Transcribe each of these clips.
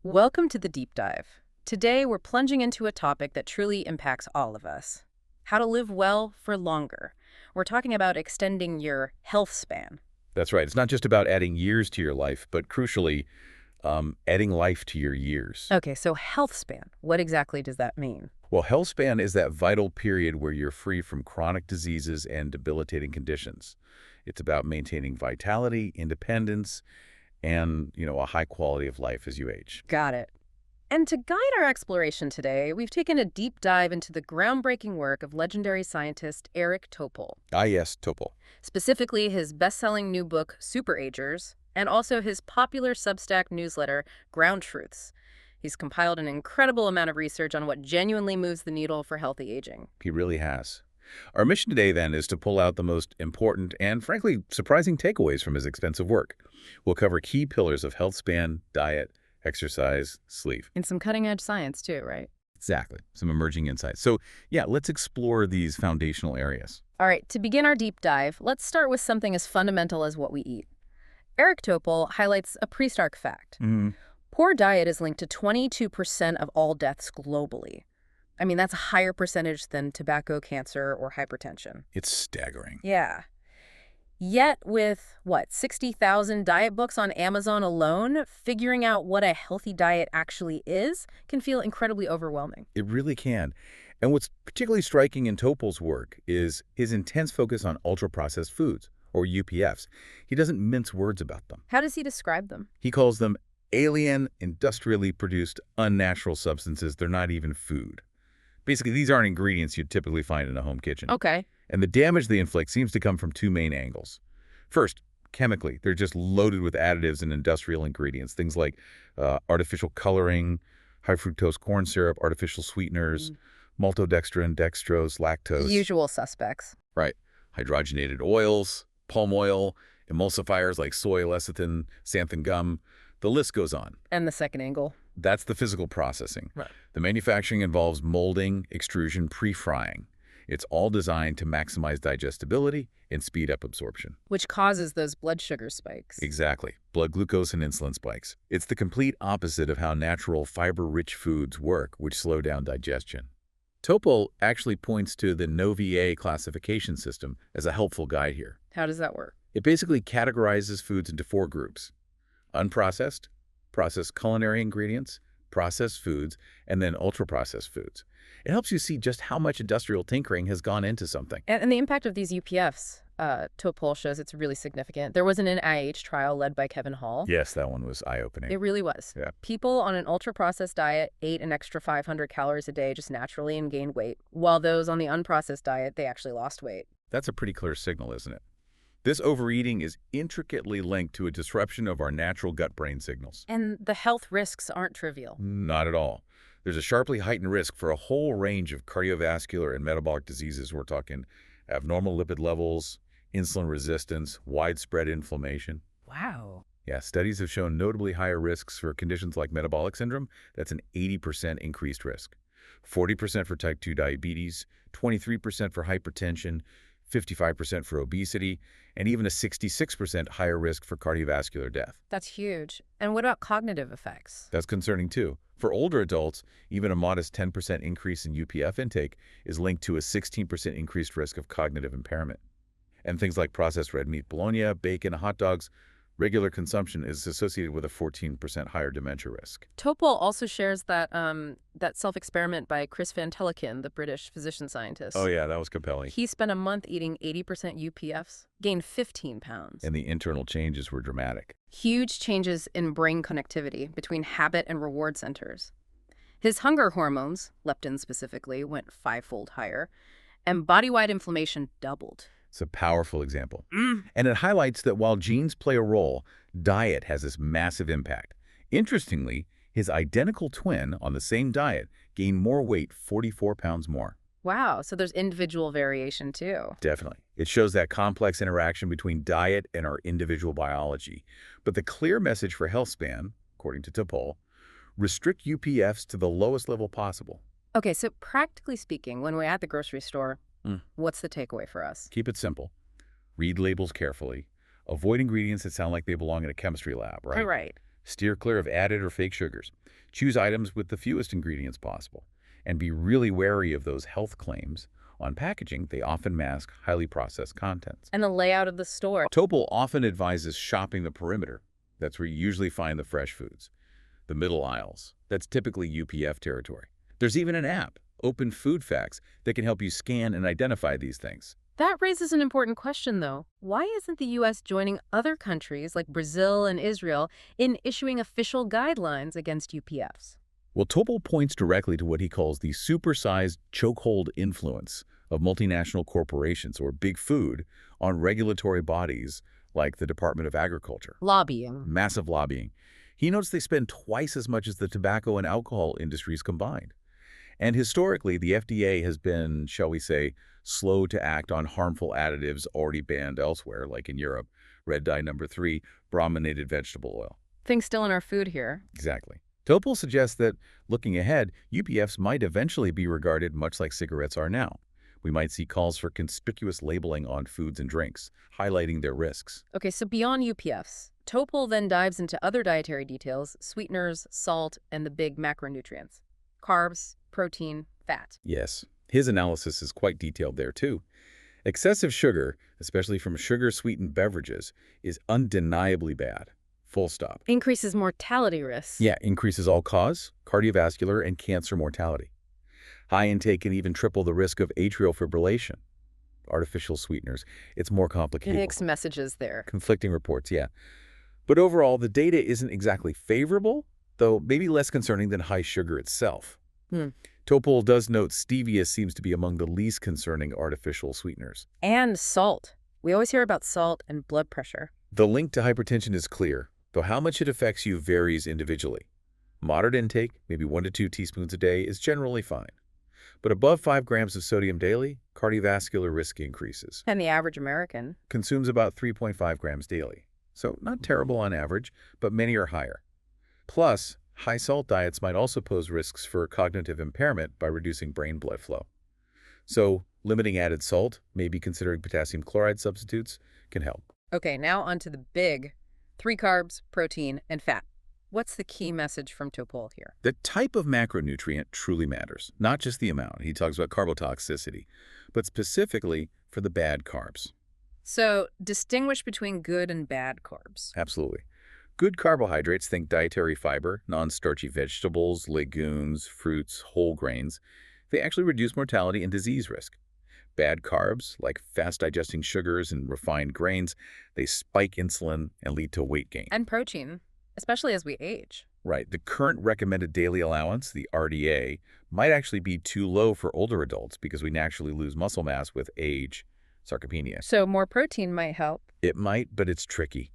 Welcome to the deep dive. Today, we're plunging into a topic that truly impacts all of us: how to live well for longer. We're talking about extending your health span. That's right. It's not just about adding years to your life, but crucially, adding life to your years. Okay, so health span, what exactly does that mean? Well, health span is that vital period where you're free from chronic diseases and debilitating conditions. It's about maintaining vitality, independence, and, a high quality of life as you age. Got it. And to guide our exploration today, we've taken a deep dive into the groundbreaking work of legendary scientist Eric Topol, Ah, yes, Topol. specifically his best-selling new book, Superagers, and also his popular Substack newsletter, Ground Truths. He's compiled an incredible amount of research on what genuinely moves the needle for healthy aging. He really has. Our mission today, then, is to pull out the most important and, frankly, surprising takeaways from his extensive work. We'll cover key pillars of health span, diet, exercise, sleep. And some cutting-edge science, too, right? Exactly. Some emerging insights. So, yeah, let's explore these foundational areas. All right, to begin our deep dive, let's start with something as fundamental as what we eat. Eric Topol highlights a pretty stark fact. Poor diet is linked to 22% of all deaths globally. I mean, that's a higher percentage than tobacco, cancer, or hypertension. It's staggering. Yeah. Yet with, 60,000 diet books on Amazon alone, figuring out what a healthy diet actually is can feel incredibly overwhelming. It really can. And what's particularly striking in Topol's work is his intense focus on ultra-processed foods, or UPFs. He doesn't mince words about them. How does he describe them? He calls them alien, industrially produced, unnatural substances. They're not even food. Basically, these aren't ingredients you'd typically find in a home kitchen. Okay. And the damage they inflict seems to come from two main angles. First, chemically, they're just loaded with additives and industrial ingredients, things like artificial coloring, high fructose corn syrup, artificial sweeteners, maltodextrin, dextrose, lactose. Usual suspects. Right. Hydrogenated oils, palm oil, emulsifiers like soy lecithin, xanthan gum. The list goes on. And the second angle. That's the physical processing. Right. The manufacturing involves molding, extrusion, pre-frying. It's all designed to maximize digestibility and speed up absorption. Which causes those blood sugar spikes. Exactly. Blood glucose and insulin spikes. It's the complete opposite of how natural fiber-rich foods work, which slow down digestion. Topol actually points to the NOVA classification system as a helpful guide here. How does that work? It basically categorizes foods into four groups: unprocessed, processed culinary ingredients, processed foods, and then ultra-processed foods. It helps you see just how much industrial tinkering has gone into something. And the impact of these UPFs, Topol shows it's really significant. There was an NIH trial led by Kevin Hall. Yes, that one was eye-opening. It really was. Yeah. People on an ultra-processed diet ate an extra 500 calories a day just naturally and gained weight, while those on the unprocessed diet, they actually lost weight. That's a pretty clear signal, isn't it? This overeating is intricately linked to a disruption of our natural gut-brain signals. And the health risks aren't trivial. Not at all. There's a sharply heightened risk for a whole range of cardiovascular and metabolic diseases. We're talking abnormal lipid levels, insulin resistance, widespread inflammation. Wow. Yeah, studies have shown notably higher risks for conditions like metabolic syndrome. That's an 80% increased risk. 40% for type 2 diabetes, 23% for hypertension, 55% for obesity, and even a 66% higher risk for cardiovascular death. That's huge. And what about cognitive effects? That's concerning too. For older adults, even a modest 10% increase in UPF intake is linked to a 16% increased risk of cognitive impairment. And things like processed red meat, bologna, bacon, hot dogs, regular consumption is associated with a 14% higher dementia risk. Topol also shares that self-experiment by Chris Van Teleken, the British physician scientist. Oh yeah, that was compelling. He spent a month eating 80% UPFs, gained 15 pounds. And the internal changes were dramatic. Huge changes in brain connectivity between habit and reward centers. His hunger hormones, leptin specifically, went 5-fold higher, and body-wide inflammation doubled. It's a powerful example. And it highlights that while genes play a role, diet has this massive impact. Interestingly, his identical twin on the same diet gained more weight, 44 pounds more. Wow, so there's individual variation too. Definitely. It shows that complex interaction between diet and our individual biology. But the clear message for health span, according to Topol, restrict UPFs to the lowest level possible. Okay, so practically speaking, when we're at the grocery store, what's the takeaway for us? Keep it simple. Read labels carefully. Avoid ingredients that sound like they belong in a chemistry lab, right? Right. Steer clear of added or fake sugars. Choose items with the fewest ingredients possible. And be really wary of those health claims. On packaging, they often mask highly processed contents. And the layout of the store. Topol often advises shopping the perimeter. That's where you usually find the fresh foods. The middle aisles. That's typically UPF territory. There's even an app, Open Food Facts, that can help you scan and identify these things. That raises an important question, though. Why isn't the U.S. joining other countries like Brazil and Israel in issuing official guidelines against UPFs? Well, Topol points directly to what he calls the supersized chokehold influence of multinational corporations, or big food, on regulatory bodies like the Department of Agriculture. Lobbying. Massive lobbying. He notes they spend twice as much as the tobacco and alcohol industries combined. And historically, the FDA has been, shall we say, slow to act on harmful additives already banned elsewhere, like in Europe, red dye number 3, brominated vegetable oil. Things still in our food here. Exactly. Topol suggests that, looking ahead, UPFs might eventually be regarded much like cigarettes are now. We might see calls for conspicuous labeling on foods and drinks, highlighting their risks. Okay, so beyond UPFs, Topol then dives into other dietary details, sweeteners, salt, and the big macronutrients. Carbs, protein, fat. Yes, his analysis is quite detailed there, too. Excessive sugar, especially from sugar-sweetened beverages, is undeniably bad. Full stop. Increases mortality risks. Yeah, increases all-cause, cardiovascular, and cancer mortality. High intake can even triple the risk of atrial fibrillation. Artificial sweeteners. It's more complicated. Mixed messages there. Conflicting reports, yeah. But overall, the data isn't exactly favorable, though maybe less concerning than high sugar itself. Topol does note stevia seems to be among the least concerning artificial sweeteners. And salt. We always hear about salt and blood pressure. The link to hypertension is clear, though how much it affects you varies individually. Moderate intake, maybe 1 to 2 teaspoons a day, is generally fine. But above 5 grams of sodium daily, cardiovascular risk increases. And the average American Consumes about 3.5 grams daily. So not terrible on average, but many are higher. Plus, high salt diets might also pose risks for cognitive impairment by reducing brain blood flow. So limiting added salt, maybe considering potassium chloride substitutes, can help. Okay, now onto the big 3 carbs, protein, and fat. What's the key message from Topol here? The type of macronutrient truly matters, not just the amount. He talks about carbotoxicity, but specifically for the bad carbs. So, distinguish between good and bad carbs. Absolutely. Good carbohydrates, think dietary fiber, non-starchy vegetables, legumes, fruits, whole grains. They actually reduce mortality and disease risk. Bad carbs, like fast-digesting sugars and refined grains, they spike insulin and lead to weight gain. And protein, especially as we age. Right. The current recommended daily allowance, the RDA, might actually be too low for older adults because we naturally lose muscle mass with age, sarcopenia. So more protein might help. It might, but it's tricky.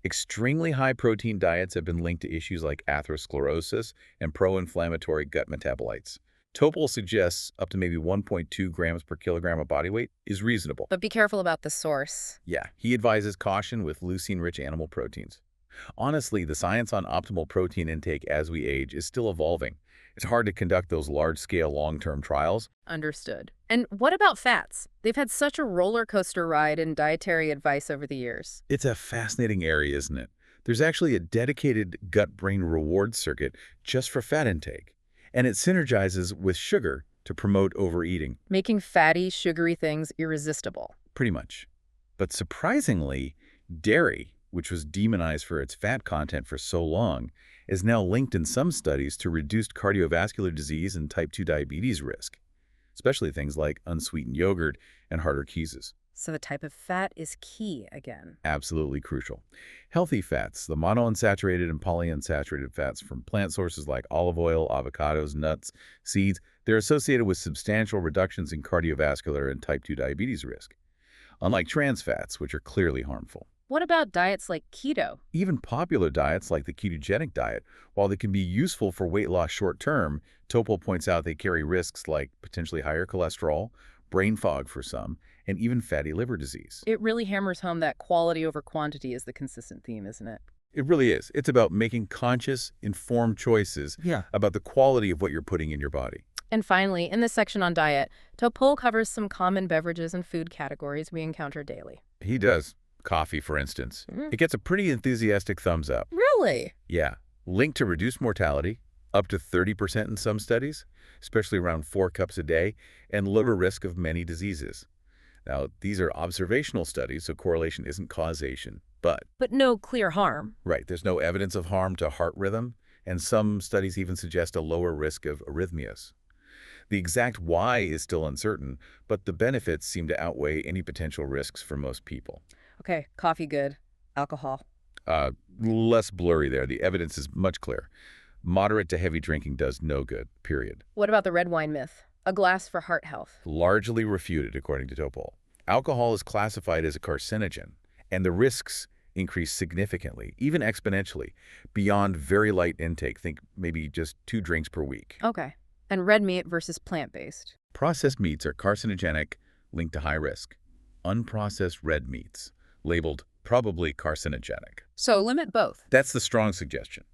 Extremely high protein diets have been linked to issues like atherosclerosis and pro-inflammatory gut metabolites. Topol suggests up to maybe 1.2 grams per kilogram of body weight is reasonable. But be careful about the source. Yeah, he advises caution with leucine-rich animal proteins. Honestly, the science on optimal protein intake as we age is still evolving. It's hard to conduct those large-scale long-term trials. Understood. And what about fats? They've had such a roller coaster ride in dietary advice over the years. It's a fascinating area, isn't it? There's actually a dedicated gut-brain reward circuit just for fat intake, and it synergizes with sugar to promote overeating. Making fatty, sugary things irresistible. Pretty much. But surprisingly, dairy, which was demonized for its fat content for so long, is now linked in some studies to reduced cardiovascular disease and type 2 diabetes risk, especially things like unsweetened yogurt and harder cheeses. So the type of fat is key again. Absolutely crucial. Healthy fats, the monounsaturated and polyunsaturated fats from plant sources like olive oil, avocados, nuts, seeds, they're associated with substantial reductions in cardiovascular and type 2 diabetes risk, unlike trans fats, which are clearly harmful. What about diets like keto? Even popular diets like the ketogenic diet, while they can be useful for weight loss short-term, Topol points out they carry risks like potentially higher cholesterol, brain fog for some, and even fatty liver disease. It really hammers home that quality over quantity is the consistent theme, isn't it? It really is. It's about making conscious, informed choices about the quality of what you're putting in your body. And finally, in this section on diet, Topol covers some common beverages and food categories we encounter daily. He does. Coffee, for instance. Mhm. It gets a pretty enthusiastic thumbs up. Really? Yeah. Linked to reduced mortality, up to 30% in some studies, especially around 4 cups a day, and lower risk of many diseases. Now, these are observational studies, so correlation isn't causation. But, But no clear harm. right, there's no evidence of harm to heart rhythm, and some studies even suggest a lower risk of arrhythmias. The exact why is still uncertain, but the benefits seem to outweigh any potential risks for most people. Okay, coffee good. Alcohol. Less blurry there. The evidence is much clearer. Moderate to heavy drinking does no good, period. What about the red wine myth? A glass for heart health. Largely refuted, according to Topol. Alcohol is classified as a carcinogen, and the risks increase significantly, even exponentially, beyond very light intake. Think maybe just 2 drinks per week. Okay. And red meat versus plant-based. Processed meats are carcinogenic, linked to high risk. Unprocessed red meats, labeled probably carcinogenic. So limit both. That's the strong suggestion.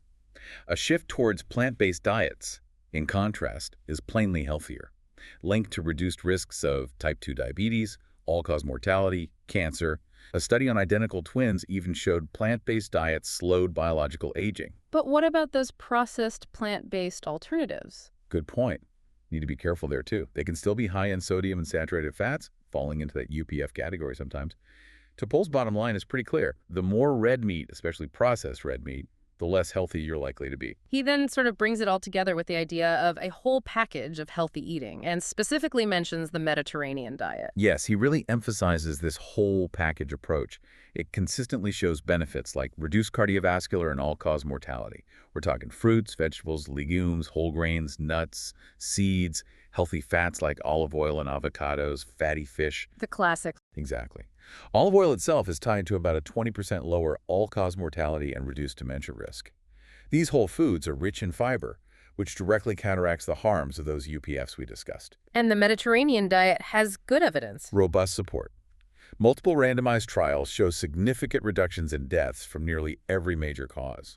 A shift towards plant-based diets, in contrast, is plainly healthier, linked to reduced risks of type 2 diabetes, all-cause mortality, cancer. A study on identical twins even showed plant-based diets slowed biological aging. But what about those processed plant-based alternatives? Good point. Need to be careful there, too. They can still be high in sodium and saturated fats, falling into that UPF category sometimes. Topol's bottom line is pretty clear. The more red meat, especially processed red meat, the less healthy you're likely to be. He then sort of brings it all together with the idea of a whole package of healthy eating and specifically mentions the Mediterranean diet. Yes, he really emphasizes this whole package approach. It consistently shows benefits like reduced cardiovascular and all-cause mortality. We're talking fruits, vegetables, legumes, whole grains, nuts, seeds, healthy fats like olive oil and avocados, fatty fish. The classic. Exactly. Olive oil itself is tied to about a 20% lower all-cause mortality and reduced dementia risk. These whole foods are rich in fiber, which directly counteracts the harms of those UPFs we discussed. And the Mediterranean diet has good evidence. Robust support. Multiple randomized trials show significant reductions in deaths from nearly every major cause: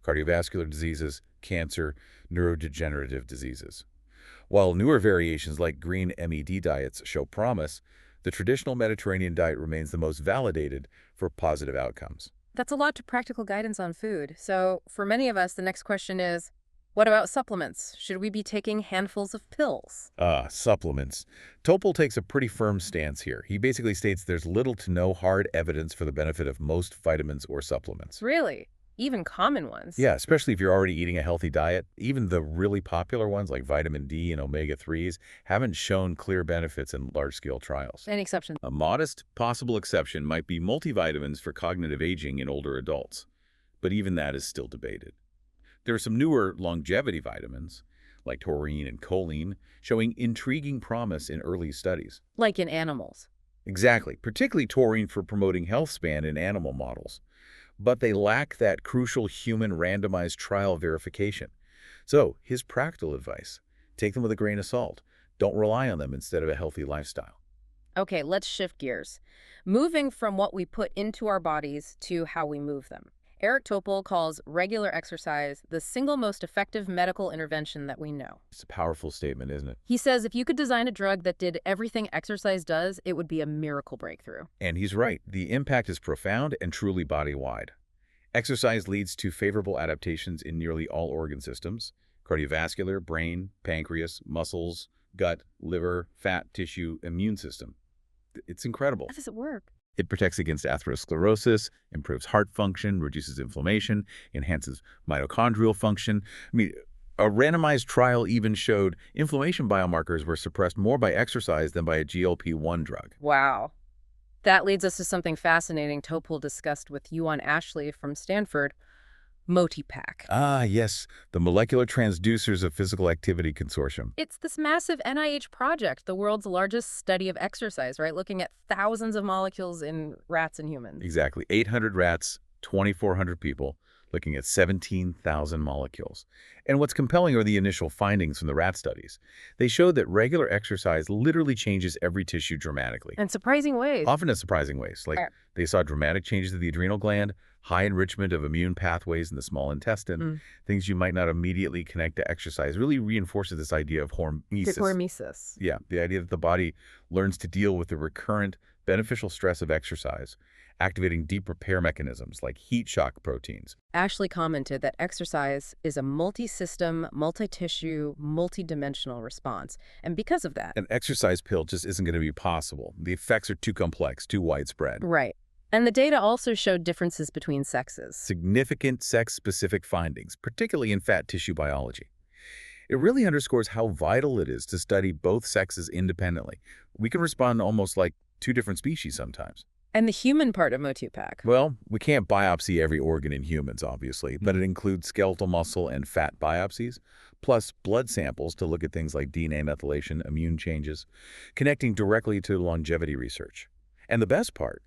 cardiovascular diseases, cancer, neurodegenerative diseases. While newer variations like green MED diets show promise, the traditional Mediterranean diet remains the most validated for positive outcomes. That's a lot to practical guidance on food. So for many of us, the next question is, what about supplements? Should we be taking handfuls of pills? Supplements. Topol takes a pretty firm stance here. He basically states there's little to no hard evidence for the benefit of most vitamins or supplements. Really? Even common ones? Yeah, especially if you're already eating a healthy diet. Even the really popular ones like vitamin D and omega-3s haven't shown clear benefits in large-scale trials. Any exceptions? A modest possible exception might be multivitamins for cognitive aging in older adults, but even that is still debated. There are some newer longevity vitamins, like taurine and choline, showing intriguing promise in early studies. Like in animals. Exactly, particularly taurine for promoting health span in animal models. But they lack that crucial human randomized trial verification. So, his practical advice: take them with a grain of salt. Don't rely on them instead of a healthy lifestyle. Okay, let's shift gears. Moving from what we put into our bodies to how we move them. Eric Topol calls regular exercise the single most effective medical intervention that we know. It's a powerful statement, isn't it? He says if you could design a drug that did everything exercise does, it would be a miracle breakthrough. And he's right. The impact is profound and truly body-wide. Exercise leads to favorable adaptations in nearly all organ systems: cardiovascular, brain, pancreas, muscles, gut, liver, fat, tissue, immune system. It's incredible. How does it work? It protects against atherosclerosis, improves heart function, reduces inflammation, enhances mitochondrial function. A randomized trial even showed inflammation biomarkers were suppressed more by exercise than by a GLP-1 drug. Wow. That leads us to something fascinating Topol discussed with Yuan Ashley from Stanford, MotiPAC. Ah, yes, the Molecular Transducers of Physical Activity Consortium. It's this massive NIH project, the world's largest study of exercise, right? Looking at thousands of molecules in rats and humans. Exactly. 800 rats, 2,400 people, looking at 17,000 molecules. And what's compelling are the initial findings from the rat studies. They showed that regular exercise literally changes every tissue dramatically. In surprising ways. Often in surprising ways. Like they saw dramatic changes to the adrenal gland, high enrichment of immune pathways in the small intestine, things you might not immediately connect to exercise. Really reinforces this idea of hormesis. Hormesis. Yeah, the idea that the body learns to deal with the recurrent beneficial stress of exercise activating deep repair mechanisms like heat shock proteins. Ashley commented that exercise is a multi-system, multi-tissue, multi-dimensional response. And because of that, An exercise pill just isn't going to be possible. The effects are too complex, too widespread. right. And the data also showed differences between sexes. Significant sex-specific findings, particularly in fat tissue biology. It really underscores how vital it is to study both sexes independently. We can respond almost like two different species sometimes. And the human part of Motupac. Well, we can't biopsy every organ in humans, obviously, but it includes skeletal muscle and fat biopsies, plus blood samples to look at things like DNA methylation, immune changes, connecting directly to longevity research. And the best part,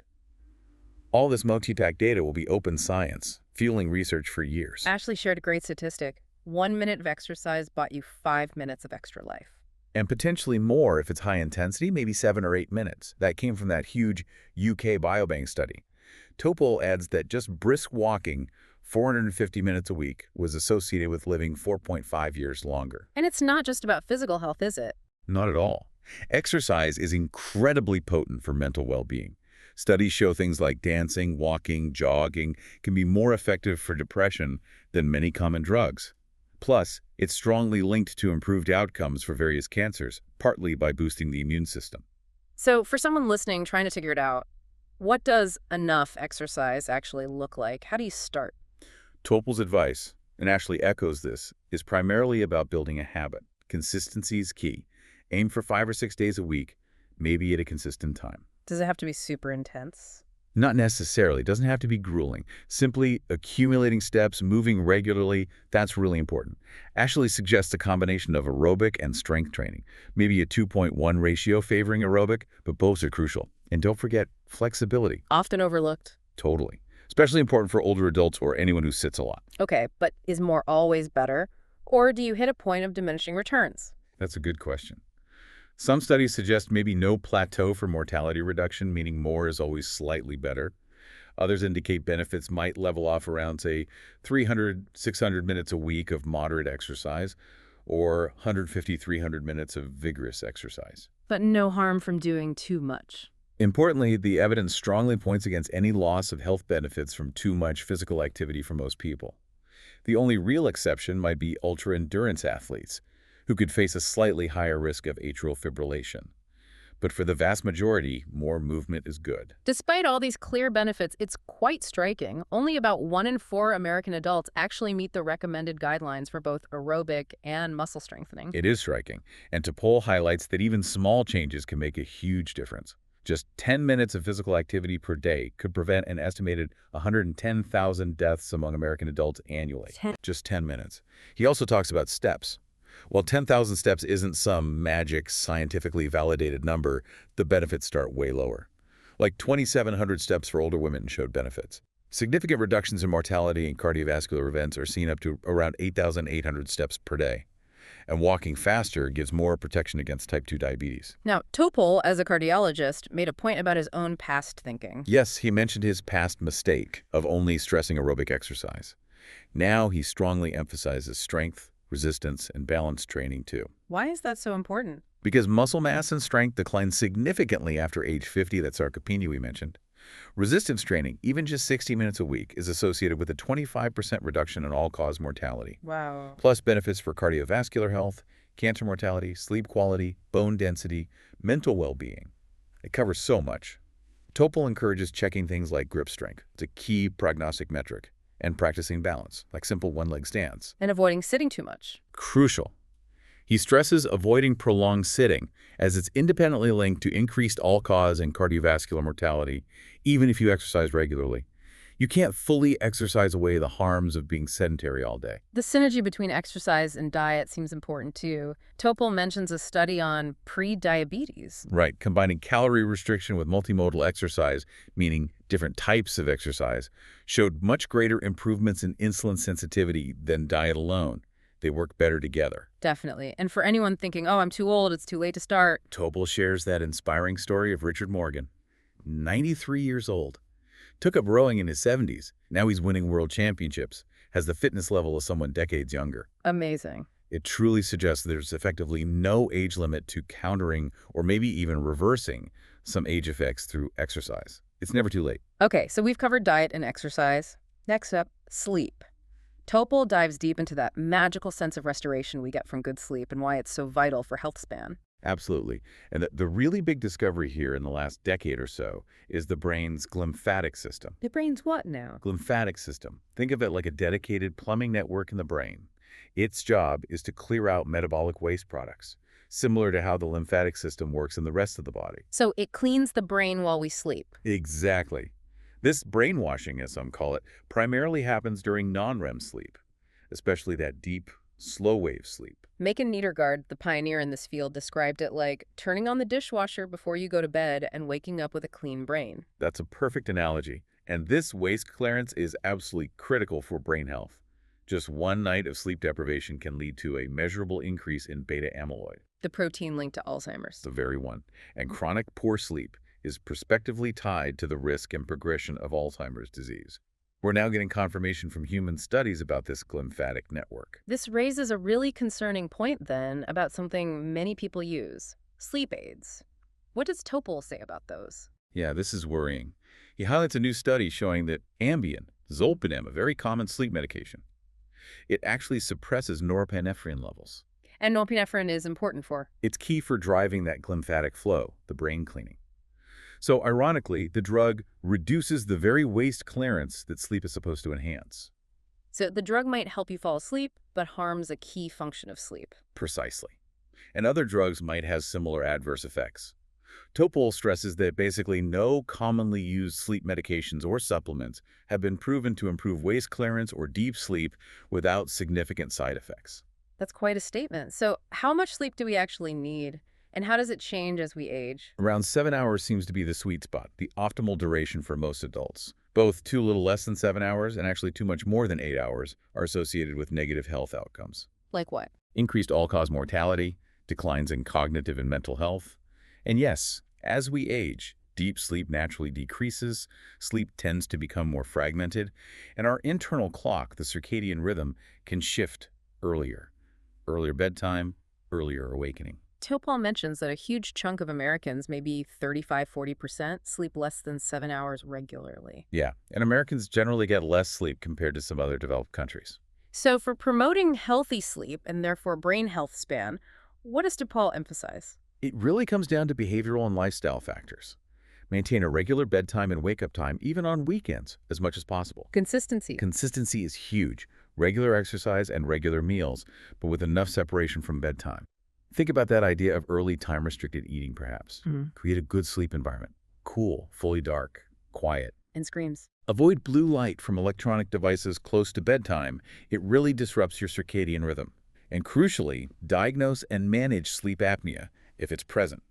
all this Motupac data will be open science, fueling research for years. Ashley shared a great statistic. 1 minute of exercise bought you 5 minutes of extra life. And potentially more if it's high intensity, maybe 7 or 8 minutes. That came from that huge UK biobank study. Topol adds that just brisk walking 450 minutes a week was associated with living 4.5 years longer. And it's not just about physical health, is it? Not at all. Exercise is incredibly potent for mental well-being. Studies show things like dancing, walking, jogging can be more effective for depression than many common drugs. Plus, it's strongly linked to improved outcomes for various cancers, partly by boosting the immune system. So for someone listening, trying to figure it out, what does enough exercise actually look like? How do you start? Topol's advice, and Ashley echoes this, is primarily about building a habit. Consistency is key. Aim for 5 or 6 days a week, maybe at a consistent time. Does it have to be super intense? Not necessarily. It doesn't have to be grueling. Simply accumulating steps, moving regularly, that's really important. Ashley suggests a combination of aerobic and strength training, maybe a 2.1 ratio favoring aerobic, but both are crucial. And don't forget flexibility. Often overlooked. Totally. Especially important for older adults or anyone who sits a lot. Okay, but is more always better? Or do you hit a point of diminishing returns? That's a good question. Some studies suggest maybe no plateau for mortality reduction, meaning more is always slightly better. Others indicate benefits might level off around, say, 300, 600 minutes a week of moderate exercise or 150, 300 minutes of vigorous exercise. But no harm from doing too much. Importantly, the evidence strongly points against any loss of health benefits from too much physical activity for most people. The only real exception might be ultra-endurance athletes, who could face a slightly higher risk of atrial fibrillation. But for the vast majority, more movement is good. Despite all these clear benefits, it's quite striking. Only about 1 in 4 American adults actually meet the recommended guidelines for both aerobic and muscle strengthening. It is striking, and Topol highlights that even small changes can make a huge difference. Just 10 minutes of physical activity per day could prevent an estimated 110,000 deaths among American adults annually. Just 10 minutes. He also talks about steps. While 10,000 steps isn't some magic, scientifically validated number, the benefits start way lower. Like 2,700 steps for older women showed benefits. Significant reductions in mortality and cardiovascular events are seen up to around 8,800 steps per day. And walking faster gives more protection against type 2 diabetes. Now, Topol, as a cardiologist, made a point about his own past thinking. Yes, he mentioned his past mistake of only stressing aerobic exercise. Now he strongly emphasizes strength, resistance, and balance training too. Why is that so important? Because muscle mass and strength decline significantly after age 50, that sarcopenia we mentioned. Resistance training, even just 60 minutes a week, is associated with a 25% reduction in all-cause mortality. Wow. Plus benefits for cardiovascular health, cancer mortality, sleep quality, bone density, mental well-being. It covers so much. Topol encourages checking things like grip strength. It's a key prognostic metric. And practicing balance, like simple one-leg stands. And avoiding sitting too much. Crucial. He stresses avoiding prolonged sitting, as it's independently linked to increased all-cause and cardiovascular mortality, even if you exercise regularly. You can't fully exercise away the harms of being sedentary all day. The synergy between exercise and diet seems important too. Topol mentions a study on pre-diabetes. Right, combining calorie restriction with multimodal exercise, meaning different types of exercise, showed much greater improvements in insulin sensitivity than diet alone. They work better together. Definitely. And for anyone thinking, oh, I'm too old, it's too late to start. Topol shares that inspiring story of Richard Morgan, 93 years old. Took up rowing in his 70s. Now he's winning world championships, has the fitness level of someone decades younger. Amazing. It truly suggests there's effectively no age limit to countering or maybe even reversing some age effects through exercise. It's never too late. Okay, so we've covered diet and exercise. Next up, sleep. Topol dives deep into that magical sense of restoration we get from good sleep and why it's so vital for health span. Absolutely. And the really big discovery here in the last decade or so is the brain's glymphatic system. The brain's what now? Glymphatic system. Think of it like a dedicated plumbing network in the brain. Its job is to clear out metabolic waste products, similar to how the lymphatic system works in the rest of the body. So it cleans the brain while we sleep. Exactly. This brainwashing, as some call it, primarily happens during non-REM sleep, especially that deep, slow-wave sleep. Macon Niedergard, the pioneer in this field, described it like turning on the dishwasher before you go to bed and waking up with a clean brain. That's a perfect analogy. And this waste clearance is absolutely critical for brain health. Just one night of sleep deprivation can lead to a measurable increase in beta amyloid, The protein linked to Alzheimer's. the very one. And chronic poor sleep is prospectively tied to the risk and progression of Alzheimer's disease. We're now getting confirmation from human studies about this glymphatic network. This raises a really concerning point, then, about something many people use, sleep aids. What does Topol say about those? Yeah, this is worrying. He highlights a new study showing that Ambien, zolpidem, a very common sleep medication, it actually suppresses norepinephrine levels. And norepinephrine is important for. It's key for driving that glymphatic flow, the brain cleaning. So ironically, the drug reduces the very waste clearance that sleep is supposed to enhance. So the drug might help you fall asleep, but harms a key function of sleep. Precisely. And other drugs might have similar adverse effects. Topol stresses that basically no commonly used sleep medications or supplements have been proven to improve waste clearance or deep sleep without significant side effects. That's quite a statement. So how much sleep do we actually need? And how does it change as we age? Around 7 hours seems to be the sweet spot, the optimal duration for most adults. Both too little less than 7 hours and actually too much more than 8 hours are associated with negative health outcomes. Like what? Increased all-cause mortality, declines in cognitive and mental health. And yes, as we age, deep sleep naturally decreases, sleep tends to become more fragmented, and our internal clock, the circadian rhythm, can shift earlier. Earlier bedtime, earlier awakening. Topol mentions that a huge chunk of Americans, maybe 35–40%, sleep less than 7 hours regularly. Yeah, and Americans generally get less sleep compared to some other developed countries. So for promoting healthy sleep and therefore brain health span, what does Topol emphasize? It really comes down to behavioral and lifestyle factors. Maintain a regular bedtime and wake-up time, even on weekends, as much as possible. Consistency. Consistency is huge. Regular exercise and regular meals, but with enough separation from bedtime. Think about that idea of early time-restricted eating, perhaps. Create a good sleep environment. Cool, fully dark, quiet. And screams. Avoid blue light from electronic devices close to bedtime. It really disrupts your circadian rhythm. And crucially, diagnose and manage sleep apnea if it's present.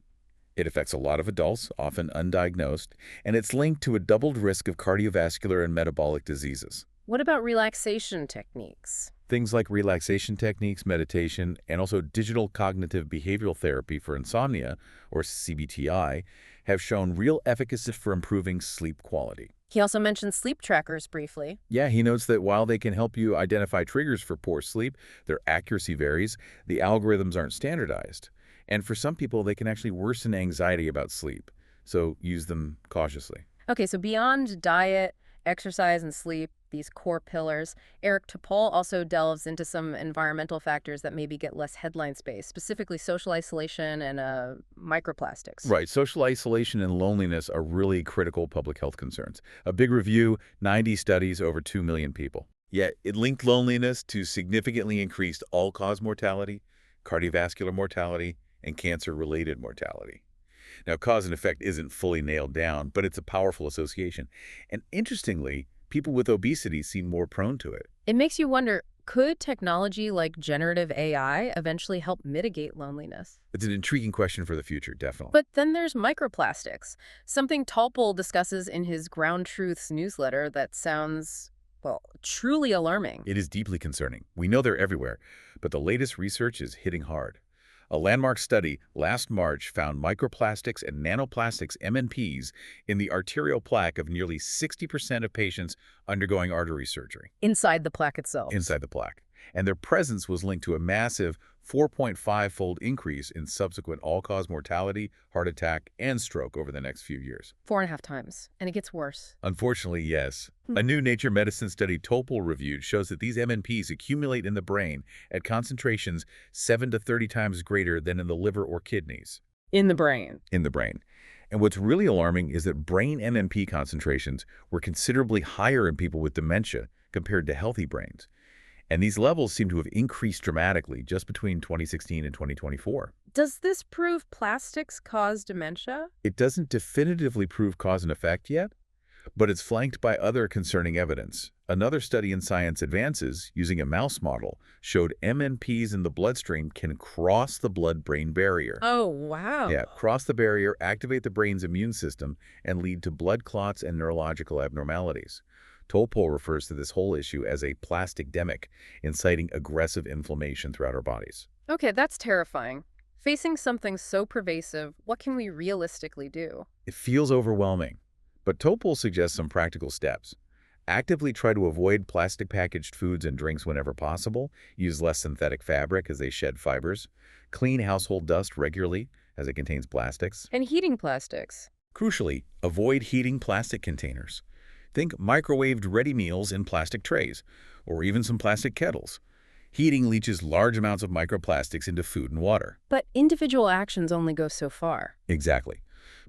It affects a lot of adults, often undiagnosed, and it's linked to a doubled risk of cardiovascular and metabolic diseases. What about relaxation techniques? Things like relaxation techniques, meditation, and also digital cognitive behavioral therapy for insomnia, or CBTI, have shown real efficacy for improving sleep quality. He also mentioned sleep trackers briefly. Yeah, he notes that while they can help you identify triggers for poor sleep, their accuracy varies, the algorithms aren't standardized. And for some people, they can actually worsen anxiety about sleep. So use them cautiously. Okay, so beyond diet, exercise, and sleep, these core pillars, Eric Topol also delves into some environmental factors that maybe get less headline space, specifically social isolation and microplastics. Right. Social isolation and loneliness are really critical public health concerns. A big review, 90 studies, over 2 million people. Yet it linked loneliness to significantly increased all-cause mortality, cardiovascular mortality, and cancer-related mortality. Now, cause and effect isn't fully nailed down, but it's a powerful association. And interestingly, people with obesity seem more prone to it. It makes you wonder, could technology like generative AI eventually help mitigate loneliness? It's an intriguing question for the future, definitely. But then there's microplastics, something Topol discusses in his Ground Truths newsletter that sounds, well, truly alarming. It is deeply concerning. We know they're everywhere, but the latest research is hitting hard. A landmark study last March found microplastics and nanoplastics, MNPs, in the arterial plaque of nearly 60% of patients undergoing artery surgery. Inside the plaque itself. Inside the plaque. and their presence was linked to a massive 4.5-fold increase in subsequent all-cause mortality, heart attack, and stroke over the next few years. 4.5 times. And it gets worse. Unfortunately, yes. A new Nature Medicine study Topol reviewed shows that these MNPs accumulate in the brain at concentrations 7 to 30 times greater than in the liver or kidneys. In the brain. In the brain. And what's really alarming is that brain MMP concentrations were considerably higher in people with dementia compared to healthy brains. And these levels seem to have increased dramatically just between 2016 and 2024. Does this prove plastics cause dementia? It doesn't definitively prove cause and effect yet, but it's flanked by other concerning evidence. Another study in Science Advances, using a mouse model, showed MNPs in the bloodstream can cross the blood-brain barrier. Oh, wow. Yeah, cross the barrier, activate the brain's immune system, and lead to blood clots and neurological abnormalities. Topol refers to this whole issue as a plasticdemic, inciting aggressive inflammation throughout our bodies. Okay, that's terrifying. Facing something so pervasive, what can we realistically do? It feels overwhelming, but Topol suggests some practical steps. Actively try to avoid plastic-packaged foods and drinks whenever possible, use less synthetic fabric as they shed fibers, clean household dust regularly as it contains plastics. And heating plastics. Crucially, avoid heating plastic containers. Think microwaved ready meals in plastic trays, or even some plastic kettles. Heating leaches large amounts of microplastics into food and water. But individual actions only go so far. Exactly.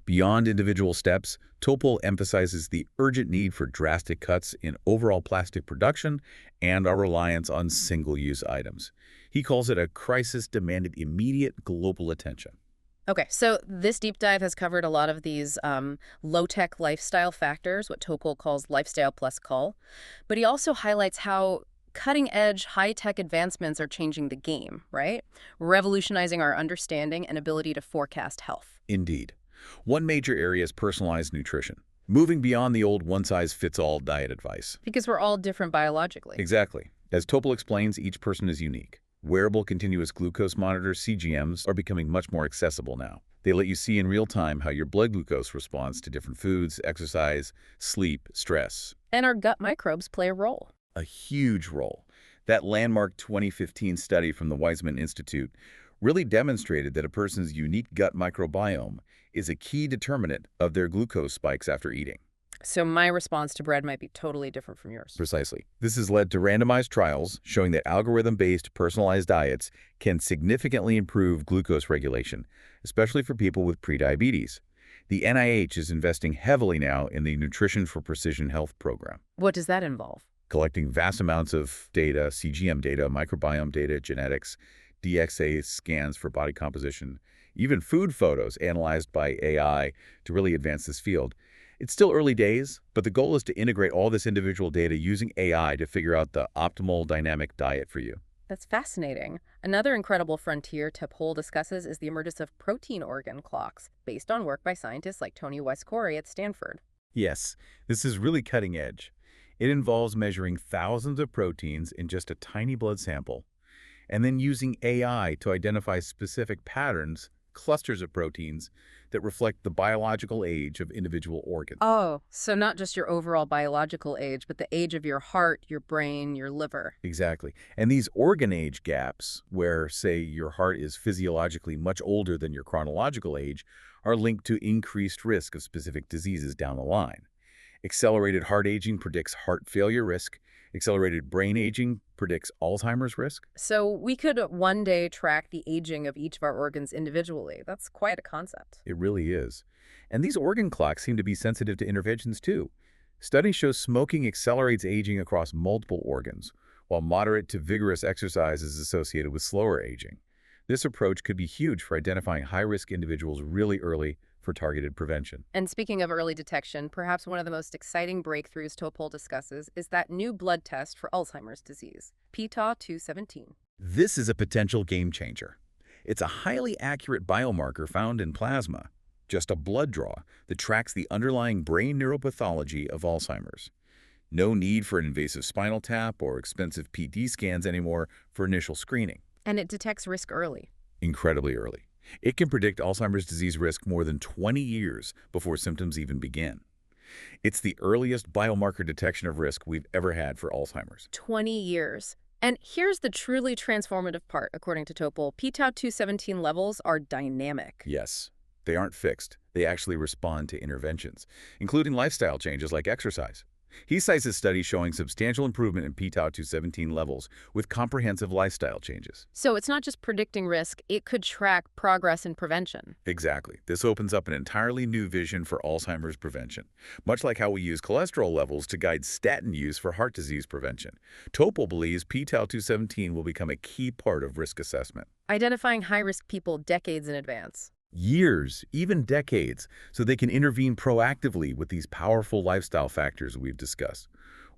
Beyond individual steps, Topol emphasizes the urgent need for drastic cuts in overall plastic production and our reliance on single-use items. He calls it a crisis demanded immediate global attention. Okay, so this deep dive has covered a lot of these low-tech lifestyle factors, what Topol calls lifestyle plus cull. But he also highlights how cutting-edge, high-tech advancements are changing the game, right? Revolutionizing our understanding and ability to forecast health. Indeed. One major area is personalized nutrition, moving beyond the old one-size-fits-all diet advice. Because we're all different biologically. Exactly. As Topol explains, each person is unique. Wearable continuous glucose monitors, CGMs, are becoming much more accessible now. They let you see in real time how your blood glucose responds to different foods, exercise, sleep, stress. And our gut microbes play a role. A huge role. That landmark 2015 study from the Weizmann Institute really demonstrated that a person's unique gut microbiome is a key determinant of their glucose spikes after eating. So my response to bread might be totally different from yours. Precisely. This has led to randomized trials showing that algorithm-based personalized diets can significantly improve glucose regulation, especially for people with prediabetes. The NIH is investing heavily now in the Nutrition for Precision Health program. What does that involve? Collecting vast amounts of data, CGM data, microbiome data, genetics, DXA scans for body composition, even food photos analyzed by AI to really advance this field. It's still early days, but the goal is to integrate all this individual data using AI to figure out the optimal dynamic diet for you. That's fascinating. Another incredible frontier Topol discusses is the emergence of protein organ clocks, based on work by scientists like Tony Weisskori at Stanford. Yes, this is really cutting edge. It involves measuring thousands of proteins in just a tiny blood sample, and then using AI to identify specific patterns, clusters of proteins, that reflect the biological age of individual organs. Oh, so not just your overall biological age, but the age of your heart, your brain, your liver. Exactly. And these organ age gaps, where, say, your heart is physiologically much older than your chronological age, are linked to increased risk of specific diseases down the line. Accelerated heart aging predicts heart failure risk. Accelerated brain aging predicts Alzheimer's risk. So we could one day track the aging of each of our organs individually. That's quite a concept. It really is. And these organ clocks seem to be sensitive to interventions too. Studies show smoking accelerates aging across multiple organs, while moderate to vigorous exercise is associated with slower aging. This approach could be huge for identifying high-risk individuals really early for targeted prevention. And speaking of early detection, perhaps one of the most exciting breakthroughs Topol discusses is that new blood test for Alzheimer's disease, pTau-217. This is a potential game changer. It's a highly accurate biomarker found in plasma, just a blood draw that tracks the underlying brain neuropathology of Alzheimer's. No need for an invasive spinal tap or expensive PT scans anymore for initial screening. And it detects risk early. Incredibly early. It can predict Alzheimer's disease risk more than 20 years before symptoms even begin. It's the earliest biomarker detection of risk we've ever had for Alzheimer's. 20 years. And here's the truly transformative part, according to Topol. p-tau217 levels are dynamic. Yes, they aren't fixed. They actually respond to interventions, including lifestyle changes like exercise. He cites a study showing substantial improvement in p-tau217 levels with comprehensive lifestyle changes. So it's not just predicting risk, it could track progress in prevention. Exactly. This opens up an entirely new vision for Alzheimer's prevention, much like how we use cholesterol levels to guide statin use for heart disease prevention. Topol believes p-tau217 will become a key part of risk assessment. Identifying high-risk people decades in advance. Years, even decades, so they can intervene proactively with these powerful lifestyle factors we've discussed,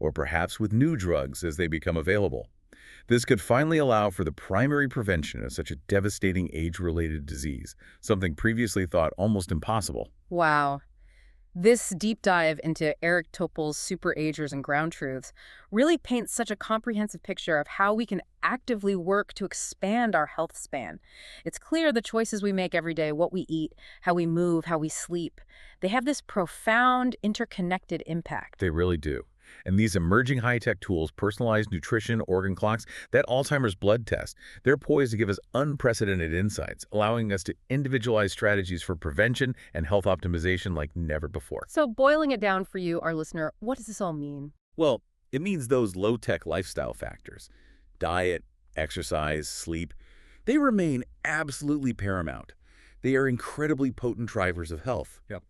or perhaps with new drugs as they become available. This could finally allow for the primary prevention of such a devastating age-related disease, something previously thought almost impossible. Wow. This deep dive into Eric Topol's superagers and ground truths really paints such a comprehensive picture of how we can actively work to expand our health span. It's clear the choices we make every day, what we eat, how we move, how we sleep, they have this profound interconnected impact. They really do. And these emerging high-tech tools, personalized nutrition, organ clocks, that Alzheimer's blood test, they're poised to give us unprecedented insights, allowing us to individualize strategies for prevention and health optimization like never before. So boiling it down for you, our listener, what does this all mean? Well, it means those low-tech lifestyle factors, diet, exercise, sleep, they remain absolutely paramount. They are incredibly potent drivers of health. Yep.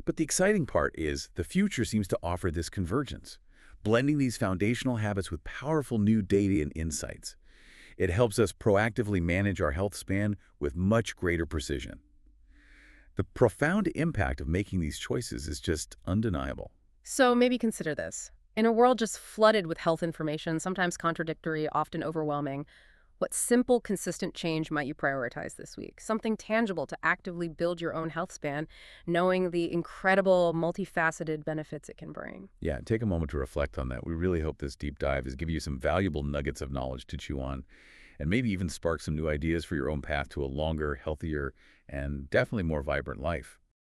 But the exciting part is the future seems to offer this convergence, blending these foundational habits with powerful new data and insights. It helps us proactively manage our health span with much greater precision. The profound impact of making these choices is just undeniable. So maybe consider this. In a world just flooded with health information, sometimes contradictory, often overwhelming, what simple, consistent change might you prioritize this week? Something tangible to actively build your own health span, knowing the incredible, multifaceted benefits it can bring. Yeah, take a moment to reflect on that. We really hope this deep dive has given you some valuable nuggets of knowledge to chew on, and maybe even spark some new ideas for your own path to a longer, healthier, and definitely more vibrant life.